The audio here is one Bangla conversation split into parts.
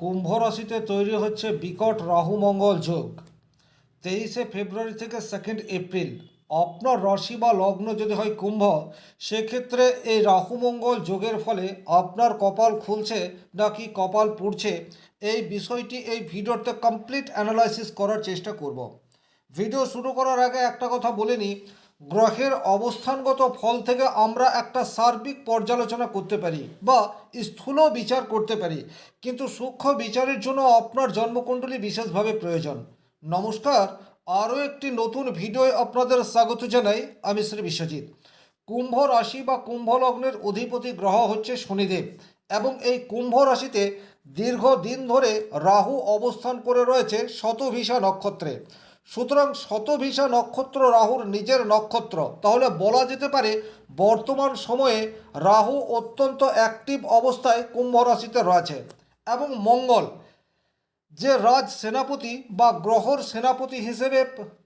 কুম্ভ রাশিতে তৈরি হচ্ছে বিকট রাহু মঙ্গল যোগ। 23 ফেব্রুয়ারি থেকে 2 এপ্রিল আপনার রাশি বা লগ্ন যদি হয় কুম্ভ, সেক্ষেত্রে এই রাহু মঙ্গল যোগের ফলে আপনার কপাল খুলছে নাকি কপাল পুড়ছে, এই বিষয়টি এই ভিডিওতে কমপ্লিট অ্যানালাইসিস করার চেষ্টা করব। ভিডিও শুরু করার আগে একটা কথা বলে নিই, গ্রহের অবস্থানগত ফল থেকে আমরা একটা সার্বিক পর্যালোচনা করতে পারি বা স্থূল বিচার করতে পারি, কিন্তু সূক্ষ্ম বিচারের জন্য আপনার জন্মকুণ্ডলী বিশেষভাবে প্রয়োজন। নমস্কার, আরও একটি নতুন ভিডিওয় আপনাদের স্বাগত জানাই। আমি শ্রী বিশ্বজিৎ। কুম্ভ রাশি বা কুম্ভ লগ্নের অধিপতি গ্রহ হচ্ছে শনিদেব, এবং এই কুম্ভ রাশিতে দীর্ঘদিন ধরে রাহু অবস্থান করে রয়েছে শতভিষা নক্ষত্রে। সুতরাং শতভিষা নক্ষত্র রাহুর নিজের নক্ষত্র, তাহলে বলা যেতে পারে বর্তমান সময়ে রাহু অত্যন্ত অ্যাক্টিভ অবস্থায় কুম্ভ রাশিতে রয়েছে। এবং মঙ্গল, যে রাজ সেনাপতি বা গ্রহর সেনাপতি হিসেবে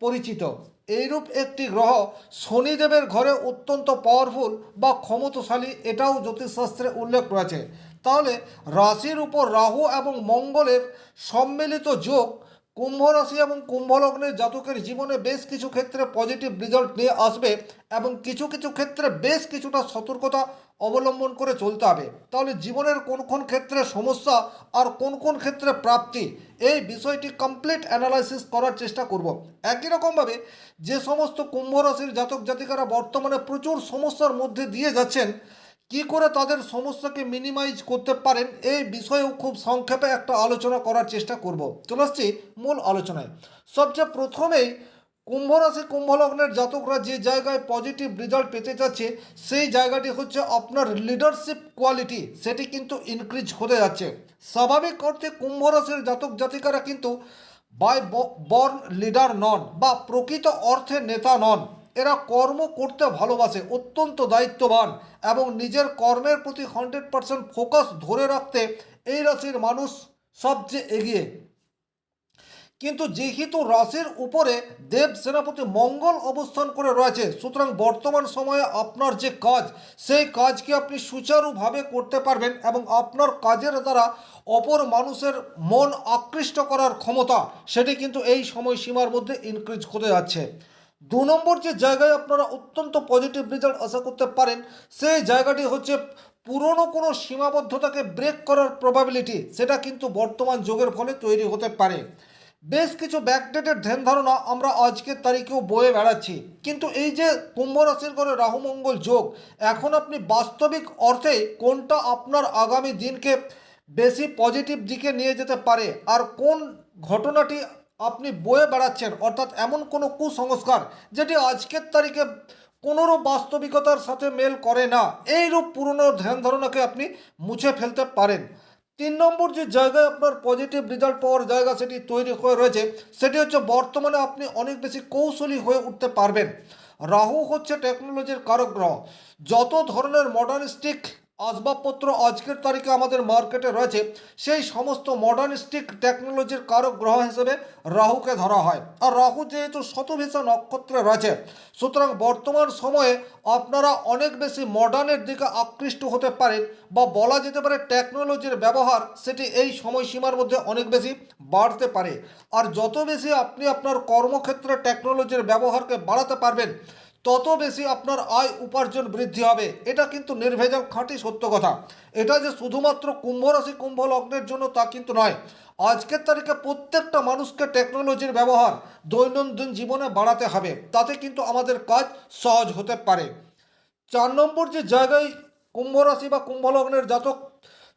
পরিচিত, এইরূপ একটি গ্রহ শনিদেবের ঘরে অত্যন্ত পাওয়ারফুল বা ক্ষমতাশালী, এটাও জ্যোতিষশাস্ত্রে উল্লেখ রয়েছে। তাহলে রাশির উপর রাহু এবং মঙ্গলের সম্মিলিত যোগ কুম্ভ রাশি এবং কুম্ভ লগ্নের জাতকের জীবনে বেশ কিছু ক্ষেত্রে পজিটিভ রেজাল্ট নিয়ে আসবে, এবং কিছু কিছু ক্ষেত্রে বেশ কিছুটা সতর্কতা অবলম্বন করে চলতে হবে। তাহলে জীবনের কোন কোন ক্ষেত্রে সমস্যা আর কোন কোন ক্ষেত্রে প্রাপ্তি, এই বিষয়টি কমপ্লিট অ্যানালাইসিস করার চেষ্টা করব। একই রকমভাবে যে সমস্ত কুম্ভ রাশির জাতক জাতিকারা বর্তমানে প্রচুর সমস্যার মধ্যে দিয়ে যাচ্ছেন, কি করে তাদের সমস্যাকে মিনিমাইজ করতে পারেন, এই বিষয়েও খুব সংক্ষেপে একটা আলোচনা করার চেষ্টা করব। চলে আসছি মূল আলোচনায়। সবচেয়ে প্রথমেই কুম্ভ রাশি কুম্ভ লগ্নের জাতকরা যে জায়গায় পজিটিভ রেজাল্ট পেতে যাচ্ছে, সেই জায়গাটি হচ্ছে আপনার লিডারশিপ কোয়ালিটি, সেটি কিন্তু ইনক্রিজ হতে যাচ্ছে। স্বাভাবিক অর্থে কুম্ভ রাশির জাতক জাতিকারা কিন্তু বাই বর্ন লিডার নন বা প্রকৃত অর্থে নেতা নন। এরা কর্ম করতে ভালোবাসে, অত্যন্ত দায়িত্ববান, এবং নিজের কর্মের প্রতি 100% ফোকাস ধরে রাখতে এই রাশির মানুষ সবচেয়ে এগিয়ে। কিন্তু যেহেতু রাশির উপরে দেব সেনাপতি মঙ্গল অবস্থান করে রয়েছে, সুতরাং বর্তমান সময়ে আপনার যে কাজ, সেই কাজকে আপনি সুচারুভাবে করতে পারবেন, এবং আপনার কাজের দ্বারা অপর মানুষের মন আকৃষ্ট করার ক্ষমতা, সেটি কিন্তু এই সময়সীমার মধ্যে ইনক্রিজ করে যাচ্ছে। 2 নম্বর যে জায়গায় আপনারা অত্যন্ত পজিটিভ রেজাল্ট আশা করতে পারেন, সেই জায়গাটি হচ্ছে পুরনো কোনো সীমাবদ্ধতাকে ব্রেক করার প্রবাবিলিটি, সেটা কিন্তু বর্তমান যুগের ফলে তৈরি হতে পারে। বেশ কিছু ব্যাকডেটেড ধ্যান ধারণা আমরা আজকের তারিখেও বয়ে বেড়াচ্ছি, কিন্তু এই যে কুম্ভ রাশির করে রাহু মঙ্গল যোগ, এখন আপনি বাস্তবিক অর্থে কোনটা আপনার আগামী দিনকে বেশি পজিটিভ দিকে নিয়ে যেতে পারে, আর কোন ঘটনাটি আপনি বয়ে বেড়াচ্ছেন, অর্থাৎ এমন কোনো কুসংস্কার যেটি আজকের তারিখে কোনোরূপ বাস্তবিকতার সাথে মেল করে না, এইরূপ পুরনো ধ্যান ধারণাকে আপনি মুছে ফেলতে পারেন। 3 নম্বর যে জায়গায় আপনার পজিটিভ রেজাল্ট পাওয়ার জায়গা সেটি তৈরি হয়ে রয়েছে, সেটি হচ্ছে বর্তমানে আপনি অনেক বেশি কৌশলী হয়ে উঠতে পারবেন। রাহু হচ্ছে টেকনোলজির কারক গ্রহ। যত ধরনের মডার্নিস্টিক আসবাবপত্র আজকের তারিখে আমাদের মার্কেটে রয়েছে, সেই সমস্ত মডার্নিস্টিক টেকনোলজির কারক গ্রহ হিসেবে রাহুকে ধরা হয়। আর রাহু যেহেতু শতভিষা নক্ষত্রে রয়েছে, সুতরাং বর্তমান সময়ে আপনারা অনেক বেশি মডার্নের দিকে আকৃষ্ট হতে পারেন, বা বলা যেতে পারে টেকনোলজির ব্যবহার সেটি এই সময়সীমার মধ্যে অনেক বেশি বাড়তে পারে। আর যত বেশি আপনি আপনার কর্মক্ষেত্রে টেকনোলজির ব্যবহারকে বাড়াতে পারবেন, তত বেশি আপনার আয় উপার্জন বৃদ্ধি হবে। এটা কিন্তু নির্ভেজাল খাঁটি সত্য কথা। এটা যে শুধুমাত্র কুম্ভ রাশি কুম্ভ লগ্নের জন্য তা কিন্তু নয়। আজকের তারিখে প্রত্যেকটা মানুষকে টেকনোলজির ব্যবহার দৈনন্দিন জীবনে বাড়াতে হবে, তাতে কিন্তু আমাদের কাজ সহজ হতে পারে। 4 নম্বর যে জায়গায় কুম্ভ রাশি বা কুম্ভ লগ্নের জাতক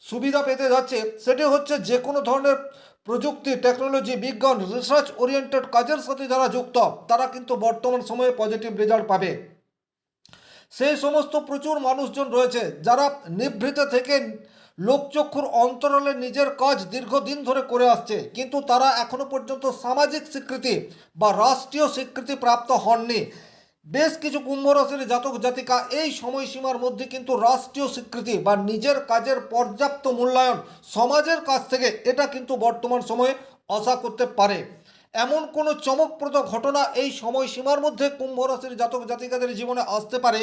সুবিধা পেতে যাচ্ছে, সেটি হচ্ছে যে কোনো ধরনের প্রযুক্তি, টেকনোলজি, বিজ্ঞান, রিসার্চ ওরিয়েন্টেড কাজের সাথে যারা যুক্ত, তারা কিন্তু বর্তমান সময়ে পজিটিভ রেজাল্ট পাবে। সেই সমস্ত প্রচুর মানুষজন রয়েছে যারা নিভৃতে থেকে লোকচক্ষুর অন্তরালে নিজের কাজ দীর্ঘদিন ধরে করে আসছে, কিন্তু তারা এখনো পর্যন্ত সামাজিক স্বীকৃতি বা রাষ্ট্রীয় স্বীকৃতি প্রাপ্ত হননি। বেশ কিছু কুম্ভ রাশির জাতক জাতিকা এই সময়সীমার মধ্যে কিন্তু রাষ্ট্রীয় স্বীকৃতি বা নিজের কাজের পর্যাপ্ত মূল্যায়ন সমাজের কাছ থেকে, এটা কিন্তু বর্তমান সময়ে আশা করতে পারে। এমন কোনো চমকপ্রদ ঘটনা এই সময়সীমার মধ্যে কুম্ভ রাশির জাতক জাতিকাদের জীবনে আসতে পারে,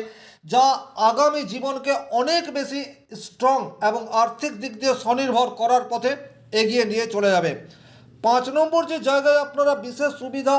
যা আগামী জীবনকে অনেক বেশি স্ট্রং এবং আর্থিক দিক দিয়ে স্বনির্ভর করার পথে এগিয়ে নিয়ে চলে যাবে। 5 নম্বর যে জায়গায় আপনারা বিশেষ সুবিধা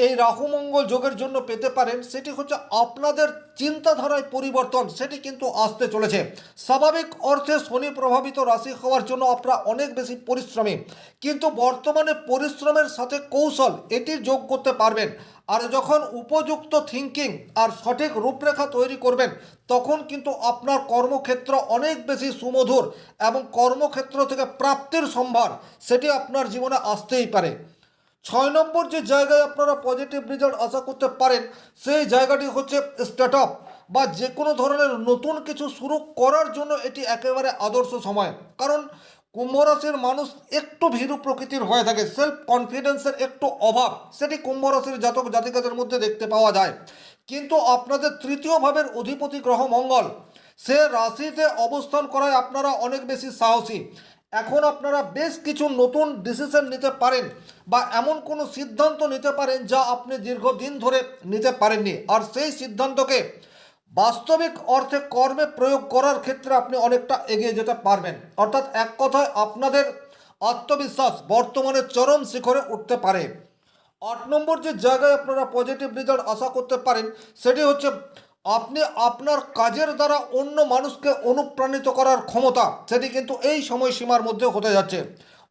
এই রাহু মঙ্গল যোগের জন্য পেতে পারেন সেটি হচ্ছে আপনাদের চিন্তাধারায় পরিবর্তন, সেটি কিন্তু আসতে চলেছে। স্বাভাবিক অর্থে শনি প্রভাবিত রাশি হওয়ার জন্য আপনারা অনেক বেশি পরিশ্রমী, কিন্তু বর্তমানে পরিশ্রমের সাথে কৌশল এটি যোগ করতে পারবেন। আর যখন উপযুক্ত থিঙ্কিং আর সঠিক রূপরেখা তৈরি করবেন তখন কিন্তু আপনার কর্মক্ষেত্র অনেক বেশি সুমধুর এবং কর্মক্ষেত্র থেকে প্রাপ্তির সম্ভার সেটি আপনার জীবনে আসতেই পারে। 6 নম্বর যে জায়গায় আপনারা পজিটিভ রেজাল্ট আশা করতে পারেন সেই জায়গাটি হচ্ছে স্টার্টআপ বা যে কোনো ধরনের নতুন কিছু শুরু করার জন্য এটি একেবারে আদর্শ সময়। কারণ কুম্ভ রাশির মানুষ একটু ভীরু প্রকৃতির হয়ে থাকে, সেলফ কনফিডেন্সের একটু অভাব সেটি কুম্ভ রাশির জাতক জাতিকাদের মধ্যে দেখতে পাওয়া যায়। কিন্তু আপনাদের তৃতীয় ভাবের অধিপতি গ্রহ মঙ্গল সে রাশিতে অবস্থান করায় আপনারা অনেক বেশি সাহসী। এখন আপনারা বেশ কিছু নতুন ডিসিশন নিতে পারেন বা এমন কোনো সিদ্ধান্ত নিতে পারেন যা আপনি দীর্ঘদিন ধরে নিতে পারেননি, আর সেই সিদ্ধান্তকে বাস্তবিক অর্থে কর্মে প্রয়োগ করার ক্ষেত্রে আপনি অনেকটা এগিয়ে যেতে পারবেন। অর্থাৎ এক কথায় আপনাদের আত্মবিশ্বাস বর্তমানে চরম শিখরে উঠতে পারে। 8 নম্বর যে জায়গায় আপনারা পজিটিভ রেজাল্ট আশা করতে পারেন সেটি হচ্ছে আপনি আপনার কাজের দ্বারা অন্য মানুষকে অনুপ্রাণিত করার ক্ষমতা সেটি কিন্তু এই সময়সীমার মধ্যে হতে যাচ্ছে।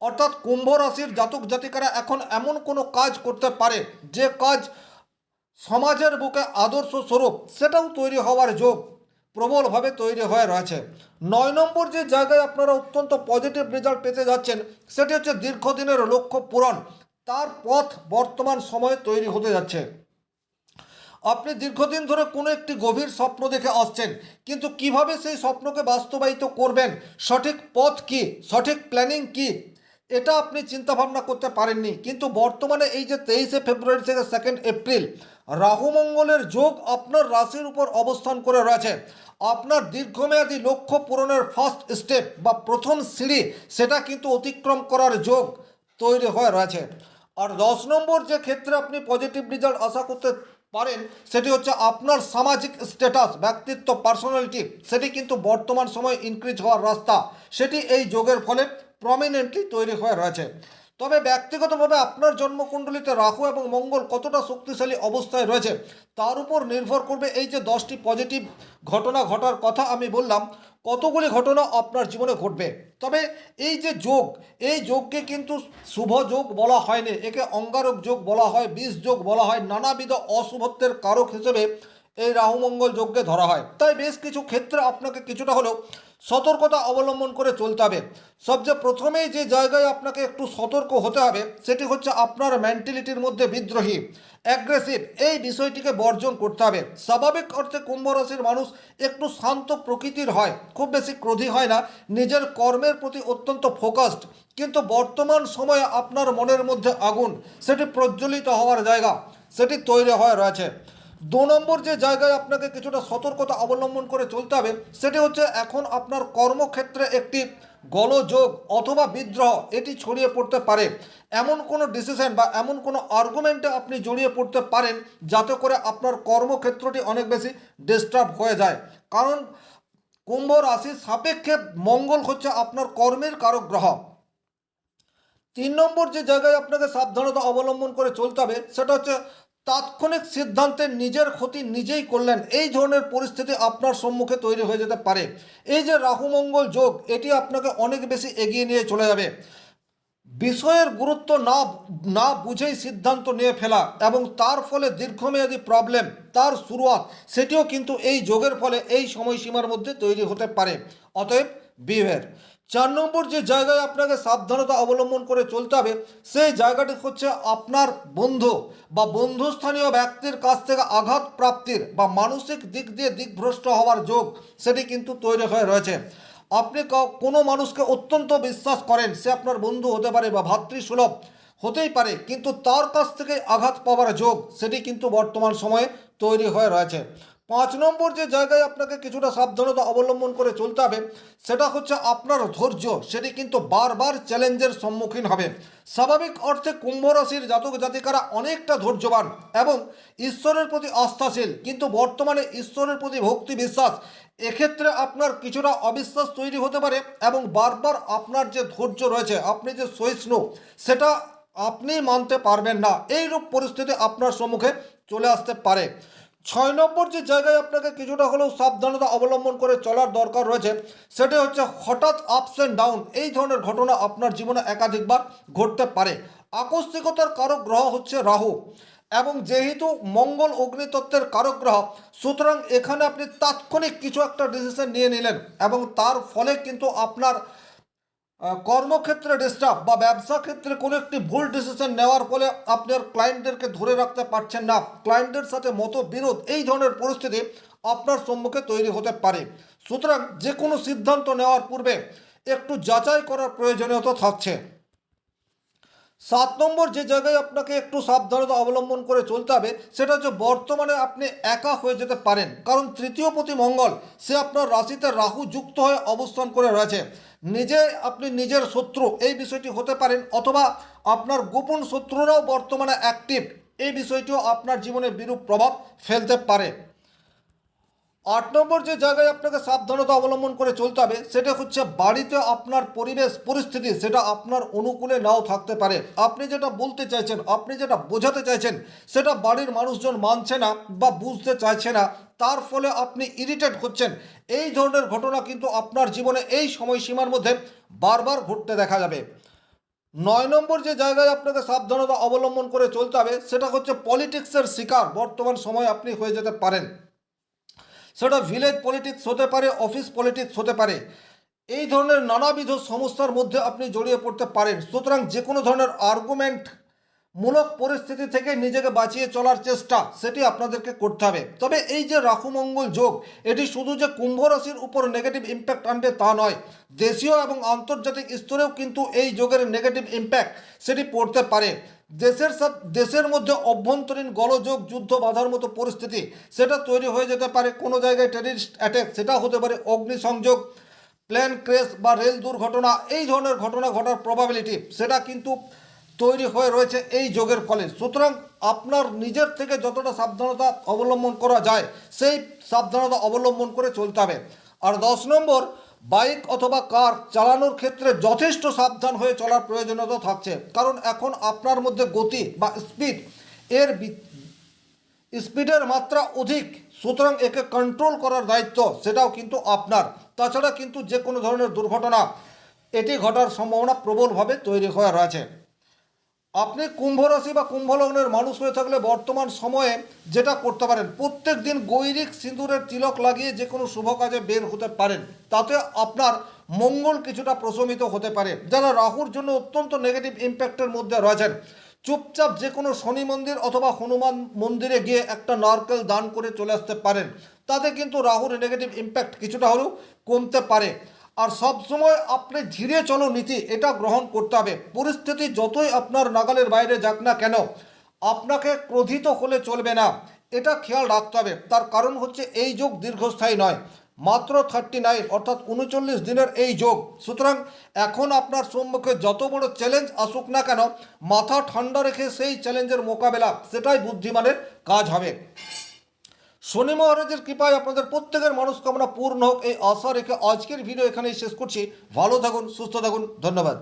অর্থাৎ কুম্ভ রাশির জাতক জাতিকারা এখন এমন কোনো কাজ করতে পারে যে কাজ সমাজের বুকে আদর্শ স্বরূপ সেটাও তৈরি হওয়ার যোগ প্রবলভাবে তৈরি হয়ে রয়েছে। 9 নম্বর যে জায়গায় আপনারা অত্যন্ত পজিটিভ রেজাল্ট পেতে যাচ্ছেন সেটি হচ্ছে দীর্ঘদিনের লক্ষ্য পূরণ, তার পথ বর্তমান সময়ে তৈরি হতে যাচ্ছে। আপনি দীর্ঘদিন ধরে কোনো একটি গভীর স্বপ্ন দেখে আসছেন, কিন্তু কিভাবে সেই স্বপ্নকে বাস্তবায়িত করবেন, সঠিক পথ কি, সঠিক প্ল্যানিং কি, এটা আপনি চিন্তাভাবনা করতে পারেননি। কিন্তু বর্তমানে এই যে 23শে ফেব্রুয়ারি থেকে 2 এপ্রিল রাহু মঙ্গলের যোগ আপনার রাশির উপর অবস্থান করে রয়েছে। আপনার দীর্ঘমেয়াদী লক্ষ্য পূরণের ফার্স্ট স্টেপ বা প্রথম সিঁড়ি সেটা কিন্তু অতিক্রম করার যোগ তৈরি হয়ে রয়েছে। আর 10 নম্বর যে ক্ষেত্রে আপনি পজিটিভ রেজাল্ট আশা করতে পারেন সেটি হচ্ছে আপনার সামাজিক স্ট্যাটাস, ব্যক্তিত্ব, পার্সোনালিটি সেটি কিন্তু বর্তমান সময়ে ইনক্রিজ হওয়ার রাস্তা সেটি এই যোগের ফলে প্রমিনেন্টলি তৈরি হয়ে রয়েছে। তবে ব্যক্তিগতভাবে আপনার জন্মকুণ্ডলিতে রাহু এবং মঙ্গল কতটা শক্তিশালী অবস্থায় রয়েছে তার উপর নির্ভর করবে এই যে 10টি পজিটিভ ঘটনা ঘটার কথা আমি বললাম কতগুলি ঘটনা আপনার জীবনে ঘটবে। তবে এই যে যোগ, এই যোগকে কিন্তু শুভ যোগ বলা হয়নি, একে অঙ্গারক যোগ বলা হয়, বিষ যোগ বলা হয়, নানাবিধ অশুভত্বের কারক হিসেবে এই রাহু মঙ্গল যোগকে ধরা হয়। তাই বেশ কিছু ক্ষেত্রে আপনাকে কিছুটা হলেও সতর্কতা অবলম্বন করে চলতে হবে। সবচেয়ে প্রথমেই যে জায়গায় আপনাকে একটু সতর্ক হতে হবে সেটি হচ্ছে আপনার মেন্টালিটির মধ্যে বিদ্রোহী, অ্যাগ্রেসিভ এই বিষয়টিকে বর্জন করতে হবে। স্বাভাবিক অর্থে কুম্ভ রাশির মানুষ একটু শান্ত প্রকৃতির হয়, খুব বেশি ক্রোধী হয় না, নিজের কর্মের প্রতি অত্যন্ত ফোকাসড। কিন্তু বর্তমান সময়ে আপনার মনের মধ্যে আগুন সেটি প্রজ্বলিত হওয়ার জায়গা সেটি তৈরি হয়ে রয়েছে। 2 নম্বর যে জায়গায় আপনাকে কিছুটা সতর্কতা অবলম্বন করে চলতে হবে সেটি হচ্ছে এখন আপনার কর্মক্ষেত্রে একটি গোলযোগ অথবা বিদ্রোহ এটি ছড়িয়ে পড়তে পারে। এমন কোনো ডিসিশন বা এমন কোনো আর্গুমেন্টে আপনি জড়িয়ে পড়তে পারেন যাতে করে আপনার কর্মক্ষেত্রটি অনেক বেশি ডিস্টার্ব হয়ে যায়। কারণ কুম্ভ রাশির সাপেক্ষে মঙ্গল হচ্ছে আপনার কর্মের কারক গ্রহ। 3 নম্বর যে জায়গায় আপনাকে সাবধানতা অবলম্বন করে চলতে হবে সেটা হচ্ছে তাৎক্ষণিক সিদ্ধান্তে নিজের ক্ষতি নিজেই করলেন, এই ধরনের পরিস্থিতি আপনার সম্মুখে তৈরি হয়ে যেতে পারে। এই যে রাহু মঙ্গল যোগ এটি আপনাকে অনেক বেশি এগিয়ে নিয়ে চলে যাবে। বিষয়ের গুরুত্ব না না বুঝেই সিদ্ধান্ত নিয়ে ফেলা এবং তার ফলে দীর্ঘমেয়াদী প্রবলেম তার শুরুয়াত সেটিও কিন্তু এই যোগের ফলে এই সময়সীমার মধ্যে তৈরি হতে পারে। অতএব বিহেভিয়ার। 4 নম্বর যে জায়গায় আপনাকে সাবধানতা অবলম্বন করে চলতে হবে সেই জায়গাটি হচ্ছে আপনার বন্ধু বা বন্ধুস্থানীয় ব্যক্তির কাছ থেকে আঘাত প্রাপ্তির বা মানসিক দিক দিয়ে দিকভ্রষ্ট হওয়ার যোগ সেটি কিন্তু তৈরি হয়ে রয়েছে। আপনি কোনো মানুষকে অত্যন্ত বিশ্বাস করেন, সে আপনার বন্ধু হতে পারে বা ভাতৃসুলভ হতেই পারে, কিন্তু তার কাছ থেকে আঘাত পাওয়ার যোগ সেটি কিন্তু বর্তমান সময়ে তৈরি হয়ে রয়েছে। 5 নম্বর যে জায়গায় আপনাকে কিছুটা সাবধানতা অবলম্বন করে চলতে হবে সেটা হচ্ছে আপনার ধৈর্য, সেটি কিন্তু বারবার চ্যালেঞ্জের সম্মুখীন হবে। স্বাভাবিক অর্থে কুম্ভ রাশির জাতক জাতিকারা অনেকটা ধৈর্যবান এবং ঈশ্বরের প্রতি আস্থাশীল, কিন্তু বর্তমানে ঈশ্বরের প্রতি ভক্তি বিশ্বাস এক্ষেত্রে আপনার কিছুটা অবিশ্বাস তৈরি হতে পারে এবং বারবার আপনার যে ধৈর্য রয়েছে, আপনি যে সহিষ্ণু, সেটা আপনি মানতে পারবেন না, এইরূপ পরিস্থিতি আপনার সম্মুখে চলে আসতে পারে। 6 নম্বর যে জায়গায় আপনাকে কিছুটা হলেও সাবধানতা অবলম্বন করে চলার দরকার রয়েছে সেটা হচ্ছে হঠাৎ আপস অ্যান্ড ডাউন, এই ধরনের ঘটনা আপনার জীবনে একাধিকবার ঘটতে পারে। আকস্মিকতার কারক গ্রহ হচ্ছে রাহু এবং যেহেতু মঙ্গল অগ্নিতত্ত্বের কারক গ্রহ, সুতরাং এখানে আপনি তাৎক্ষণিক কিছু একটা ডিসিশন নিয়ে নিলেন এবং তার ফলে কিন্তু আপনার কর্মক্ষেত্রে ডিস্টার্ব বা ব্যবসা ক্ষেত্রে কোনো একটি ভুল ডিসিশন নেওয়ার ফলে আপনার ক্লায়েন্টদেরকে ধরে রাখতে পারছেন না, ক্লায়েন্টের সাথে মতবিরোধ, এই ধরনের পরিস্থিতি আপনার সম্মুখে তৈরি হতে পারে। সুতরাং যে কোনো সিদ্ধান্ত নেওয়ার পূর্বে একটু যাচাই করার প্রয়োজনীয়তা থাকছে। 7 নম্বর যে জায়গায় আপনাকে একটু সাবধানতা অবলম্বন করে চলতে হবে সেটা হচ্ছে বর্তমানে আপনি একা হয়ে যেতে পারেন, কারণ তৃতীয় প্রতি মঙ্গল সে আপনার রাশিতে রাহু যুক্ত হয়ে অবস্থান করে রয়েছে। নিজে আপনি নিজের শত্রু এই বিষয়টি হতে পারেন, অথবা আপনার গোপন শত্রুরাও বর্তমানে অ্যাক্টিভ, এই বিষয়টিও আপনার জীবনে বিরূপ প্রভাব ফেলতে পারে। 8 নম্বর যে জায়গায় আপনাকে সাবধানতা অবলম্বন করে চলতে হবে সেটা হচ্ছে বাড়িতে আপনার পরিবেশ পরিস্থিতি সেটা আপনার অনুকূলে নাও থাকতে পারে। আপনি যেটা বলতে চাইছেন, আপনি যেটা বোঝাতে চাইছেন সেটা বাড়ির মানুষজন মানছে না বা বুঝতে চাইছে না, তার ফলে আপনি ইরিটেট হচ্ছেন। এই ধরনের ঘটনা কিন্তু আপনার জীবনে এই সময়সীমার মধ্যে বারবার ঘটতে দেখা যাবে। 9 নম্বর যে জায়গায় আপনাকে সাবধানতা অবলম্বন করে চলতে হবে সেটা হচ্ছে পলিটিক্সের শিকার বর্তমান সময় আপনি হয়ে যেতে পারেন। সেটা ভিলেজ পলিটিক্স হতে পারে, অফিস পলিটিক্স হতে পারে, এই ধরনের নানাবিধ সমস্যার মধ্যে আপনি জড়িয়ে পড়তে পারেন। সুতরাং যে কোনো ধরনের আর্গুমেন্ট মূলক পরিস্থিতি থেকে নিজেকে বাঁচিয়ে চলার চেষ্টা সেটি আপনাদেরকে করতে হবে। তবে এই যে রাহু মঙ্গল যোগ, এটি শুধু যে কুম্ভ রাশির উপর নেগেটিভ ইম্প্যাক্ট আনবে তা নয়, দেশীয় এবং আন্তর্জাতিক স্তরেও কিন্তু এই যোগের নেগেটিভ ইম্প্যাক্ট সেটি পড়তে পারে। দেশের মধ্যে অভ্যন্তরীণ গোলযোগ, যুদ্ধ বাধার মতো পরিস্থিতি সেটা তৈরি হয়ে যেতে পারে। কোনো জায়গায় টেররিস্ট অ্যাটাক, সেটা হতে পারে অগ্নিসংযোগ, প্লেন ক্র্যাশ বা রেল দুর্ঘটনা, এই ধরনের ঘটনা ঘটার প্রবাবিলিটি সেটা কিন্তু তৈরি হয়ে রয়েছে এই যোগের ফলে। সুতরাং আপনার নিজের থেকে যতটা সাবধানতা অবলম্বন করা যায় সেই সাবধানতা অবলম্বন করে চলতে হবে। আর 10 নম্বর, বাইক অথবা কার চালানোর ক্ষেত্রে যথেষ্ট সাবধান হয়ে চলার প্রয়োজনীয়তা থাকছে, কারণ এখন আপনার মধ্যে গতি বা স্পিডের মাত্রা অধিক, সুতরাং একে কন্ট্রোল করার দায়িত্ব সেটাও কিন্তু আপনার। তাছাড়া কিন্তু যে কোনো ধরনের দুর্ঘটনা এটি ঘটার সম্ভাবনা প্রবলভাবে তৈরি হয়ে রয়েছে। আপনি কুম্ভ রাশি বা কুম্ভ লগ্নের মানুষ হয়ে থাকলে বর্তমান সময়ে যেটা করতে পারেন, প্রত্যেক দিন গৈরিক সিঁদুরের তিলক লাগিয়ে যে কোনো শুভ কাজে বের হতে পারেন, তাতে আপনার মঙ্গল কিছুটা প্রশমিত হতে পারে। যারা রাহুর জন্য অত্যন্ত নেগেটিভ ইম্প্যাক্টের মধ্যে রয়েছেন, চুপচাপ যে কোনো শনি মন্দির অথবা হনুমান মন্দিরে গিয়ে একটা নারকেল দান করে চলে আসতে পারেন, তাতে কিন্তু রাহুর নেগেটিভ ইম্প্যাক্ট কিছুটা হলেও কমতে পারে। আর সবসময় আপনি ধীরে চলো নীতি এটা গ্রহণ করতে হবে। পরিস্থিতি যতই আপনার নাগালের বাইরে যাক না কেন, আপনাকে ক্রোধিত হলে চলবে না, এটা খেয়াল রাখতে হবে। তার কারণ হচ্ছে এই যোগ দীর্ঘস্থায়ী নয়, মাত্র 39 অর্থাৎ 39 দিনের এই যোগ। সুতরাং এখন আপনার সম্মুখে যত বড় চ্যালেঞ্জ আসুক না কেন, মাথা ঠান্ডা রেখে সেই চ্যালেঞ্জের মোকাবেলা সেটাই বুদ্ধিমানের কাজ হবে। শনি মহারাজের কৃপায় আপনাদের প্রত্যেকের মনস্কামনা পূর্ণ হোক এই আশা রেখে আজকের ভিডিও এখানেই শেষ করছি। ভালো থাকুন, সুস্থ থাকুন, ধন্যবাদ।